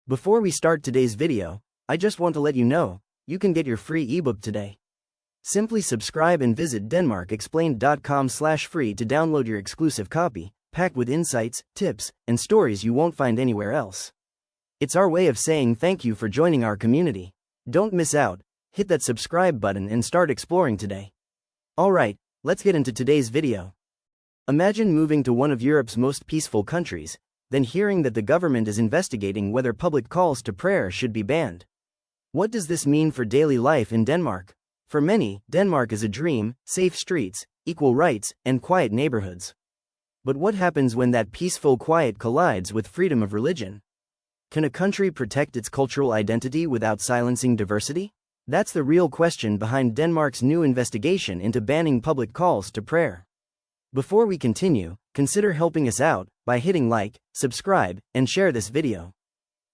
Before we start today's video, I just want to let you know, you can get your free ebook today. Simply subscribe and visit denmarkexplained.com/free to download your exclusive copy, packed with insights, tips, and stories you won't find anywhere else. It's our way of saying thank you for joining our community. Don't miss out, hit that subscribe button and start exploring today. Alright, let's get into today's video. Imagine moving to one of Europe's most peaceful countries, then hearing that the government is investigating whether public calls to prayer should be banned. What does this mean for daily life in Denmark? For many, Denmark is a dream: safe streets, equal rights, and quiet neighborhoods. But what happens when that peaceful quiet collides with freedom of religion? Can a country protect its cultural identity without silencing diversity? That's the real question behind Denmark's new investigation into banning public calls to prayer. Before we continue, consider helping us out by hitting like, subscribe, and share this video.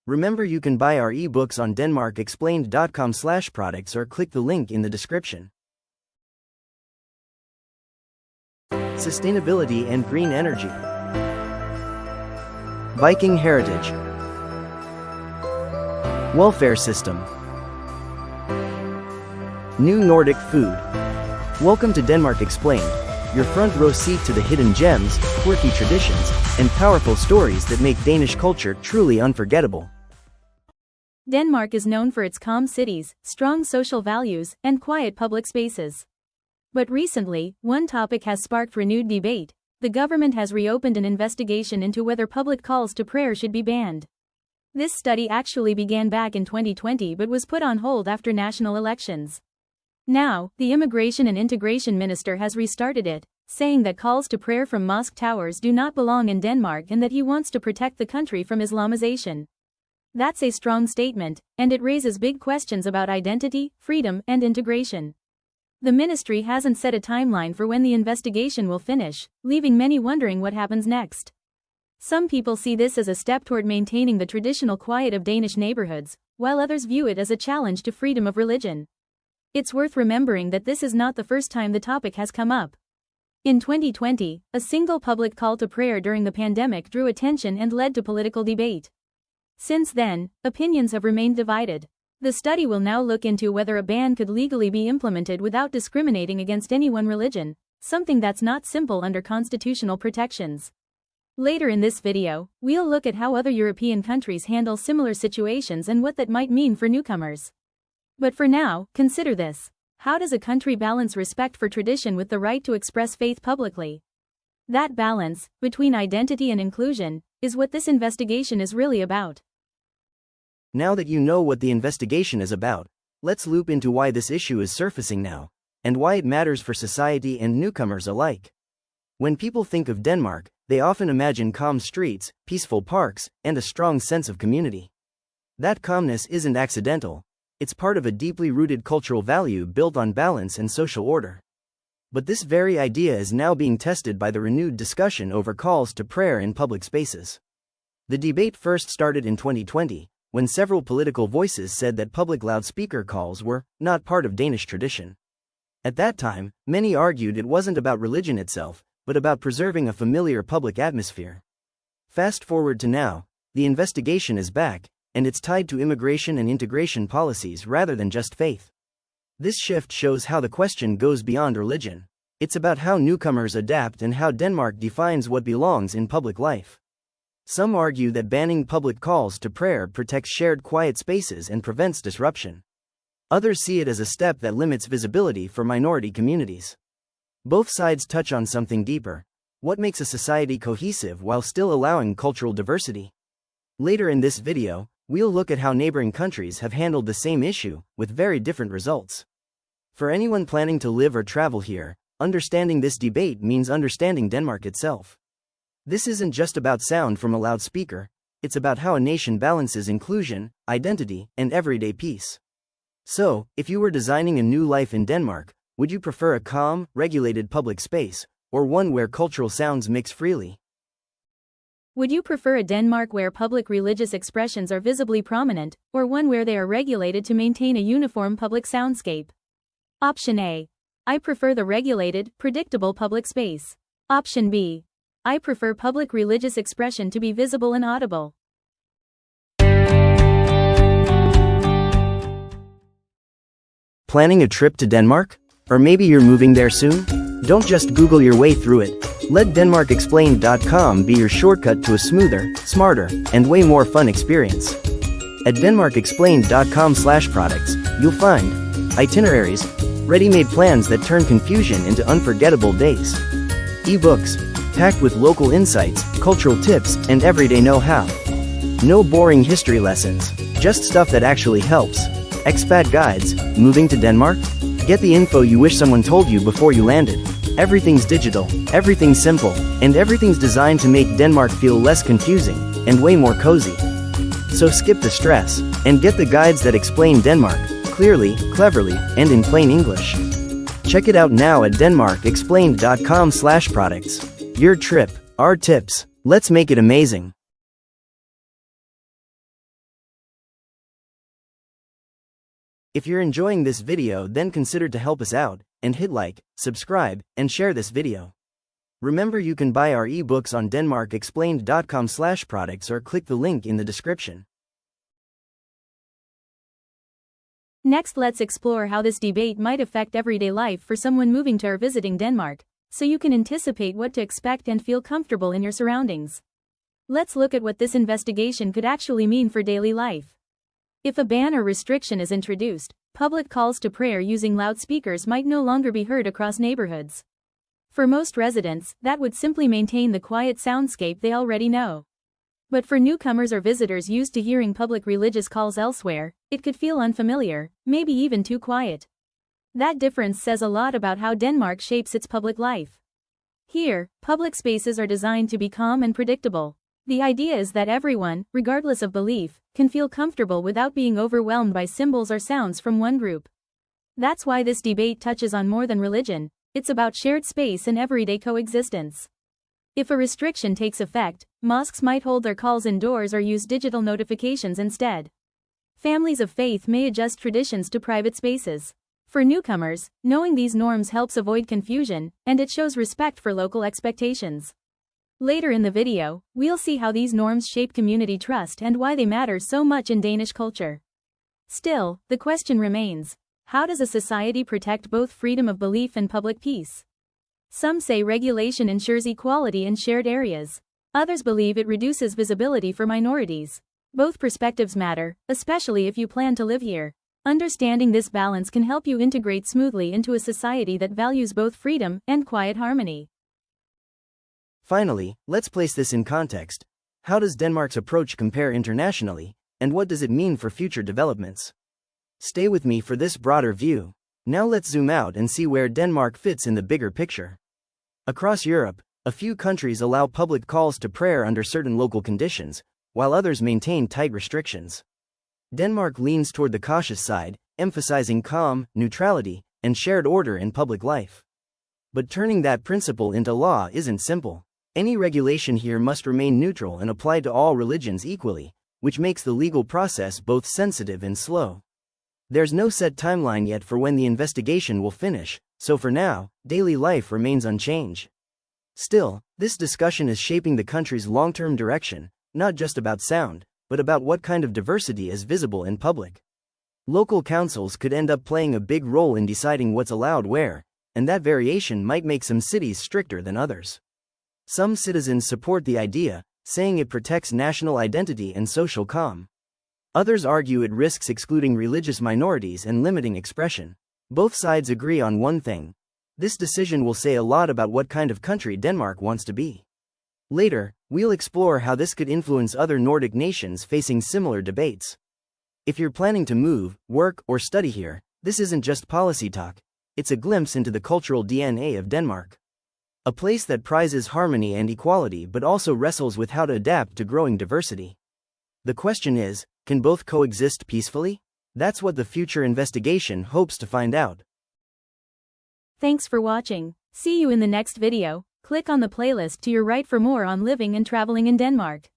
Remember, you can buy our ebooks on denmarkexplained.com/products or click the link in the description. Sustainability and green energy. Viking heritage. Welfare system. New Nordic food. Welcome to Denmark Explained, your front row seat to the hidden gems, quirky traditions, and powerful stories that make Danish culture truly unforgettable. Denmark is known for its calm cities, strong social values, and quiet public spaces. But recently, one topic has sparked renewed debate. The government has reopened an investigation into whether public calls to prayer should be banned. This study actually began back in 2020 but was put on hold after national elections. Now, the Immigration and Integration Minister has restarted it, saying that calls to prayer from mosque towers do not belong in Denmark and that he wants to protect the country from Islamization. That's a strong statement, and it raises big questions about identity, freedom, and integration. The ministry hasn't set a timeline for when the investigation will finish, leaving many wondering what happens next. Some people see this as a step toward maintaining the traditional quiet of Danish neighborhoods, while others view it as a challenge to freedom of religion. It's worth remembering that this is not the first time the topic has come up. In 2020, a single public call to prayer during the pandemic drew attention and led to political debate. Since then, opinions have remained divided. The study will now look into whether a ban could legally be implemented without discriminating against any one religion, something that's not simple under constitutional protections. Later in this video, we'll look at how other European countries handle similar situations and what that might mean for newcomers. But for now, consider this. How does a country balance respect for tradition with the right to express faith publicly? That balance, between identity and inclusion, is what this investigation is really about. Now that you know what the investigation is about, let's loop into why this issue is surfacing now, and why it matters for society and newcomers alike. When people think of Denmark, they often imagine calm streets, peaceful parks, and a strong sense of community. That calmness isn't accidental. It's part of a deeply rooted cultural value built on balance and social order. But this very idea is now being tested by the renewed discussion over calls to prayer in public spaces. The debate first started in 2020, when several political voices said that public loudspeaker calls were not part of Danish tradition. At that time, many argued it wasn't about religion itself, but about preserving a familiar public atmosphere. Fast forward to now, the investigation is back, and it's tied to immigration and integration policies rather than just faith. This shift shows how the question goes beyond religion. It's about how newcomers adapt and how Denmark defines what belongs in public life. Some argue that banning public calls to prayer protects shared quiet spaces and prevents disruption. Others see it as a step that limits visibility for minority communities. Both sides touch on something deeper: what makes a society cohesive while still allowing cultural diversity? Later in this video, we'll look at how neighboring countries have handled the same issue, with very different results. For anyone planning to live or travel here, understanding this debate means understanding Denmark itself. This isn't just about sound from a loudspeaker, it's about how a nation balances inclusion, identity, and everyday peace. So, if you were designing a new life in Denmark, would you prefer a calm, regulated public space, or one where cultural sounds mix freely? Would you prefer a Denmark where public religious expressions are visibly prominent, or one where they are regulated to maintain a uniform public soundscape? Option A. I prefer the regulated, predictable public space. Option B. I prefer public religious expression to be visible and audible. planning a trip to Denmark? Or maybe you're moving there soon? Don't just Google your way through it. Let DenmarkExplained.com be your shortcut to a smoother, smarter, and way more fun experience. At DenmarkExplained.com/products, you'll find itineraries, ready-made plans that turn confusion into unforgettable days. eBooks, packed with local insights, cultural tips, and everyday know-how. No boring history lessons, just stuff that actually helps. Expat guides, moving to Denmark? Get the info you wish someone told you before you landed. Everything's digital, everything's simple, and everything's designed to make Denmark feel less confusing, and way more cozy. So skip the stress, and get the guides that explain Denmark, clearly, cleverly, and in plain English. Check it out now at DenmarkExplained.com/products. Your trip, our tips, let's make it amazing. If you're enjoying this video, then consider to help us out, and hit like, subscribe, and share this video. Remember, you can buy our ebooks on DenmarkExplained.com/products or click the link in the description. Next, let's explore how this debate might affect everyday life for someone moving to or visiting Denmark, so you can anticipate what to expect and feel comfortable in your surroundings. Let's look at what this investigation could actually mean for daily life. If a ban or restriction is introduced, public calls to prayer using loudspeakers might no longer be heard across neighborhoods. For most residents, that would simply maintain the quiet soundscape they already know. But for newcomers or visitors used to hearing public religious calls elsewhere, it could feel unfamiliar, maybe even too quiet. That difference says a lot about how Denmark shapes its public life. Here, public spaces are designed to be calm and predictable. The idea is that everyone, regardless of belief, can feel comfortable without being overwhelmed by symbols or sounds from one group. That's why this debate touches on more than religion, it's about shared space and everyday coexistence. If a restriction takes effect, mosques might hold their calls indoors or use digital notifications instead. Families of faith may adjust traditions to private spaces. For newcomers, knowing these norms helps avoid confusion, and it shows respect for local expectations. Later in the video, we'll see how these norms shape community trust and why they matter so much in Danish culture. Still, the question remains, how does a society protect both freedom of belief and public peace? Some say regulation ensures equality in shared areas. Others believe it reduces visibility for minorities. Both perspectives matter, especially if you plan to live here. Understanding this balance can help you integrate smoothly into a society that values both freedom and quiet harmony. Finally, let's place this in context. How does Denmark's approach compare internationally, and what does it mean for future developments? Stay with me for this broader view. Now let's zoom out and see where Denmark fits in the bigger picture. Across Europe, a few countries allow public calls to prayer under certain local conditions, while others maintain tight restrictions. Denmark leans toward the cautious side, emphasizing calm, neutrality, and shared order in public life. But turning that principle into law isn't simple. Any regulation here must remain neutral and apply to all religions equally, which makes the legal process both sensitive and slow. There's no set timeline yet for when the investigation will finish, so for now, daily life remains unchanged. Still, this discussion is shaping the country's long-term direction, not just about sound, but about what kind of diversity is visible in public. Local councils could end up playing a big role in deciding what's allowed where, and that variation might make some cities stricter than others. Some citizens support the idea, saying it protects national identity and social calm. Others argue it risks excluding religious minorities and limiting expression. Both sides agree on one thing. This decision will say a lot about what kind of country Denmark wants to be. Later, we'll explore how this could influence other Nordic nations facing similar debates. If you're planning to move, work, or study here, this isn't just policy talk. It's a glimpse into the cultural DNA of Denmark. A place that prizes harmony and equality but also wrestles with how to adapt to growing diversity. The question is, can both coexist peacefully? That's what the future investigation hopes to find out. Thanks for watching. See you in the next video. Click on the playlist to your right for more on living and traveling in Denmark.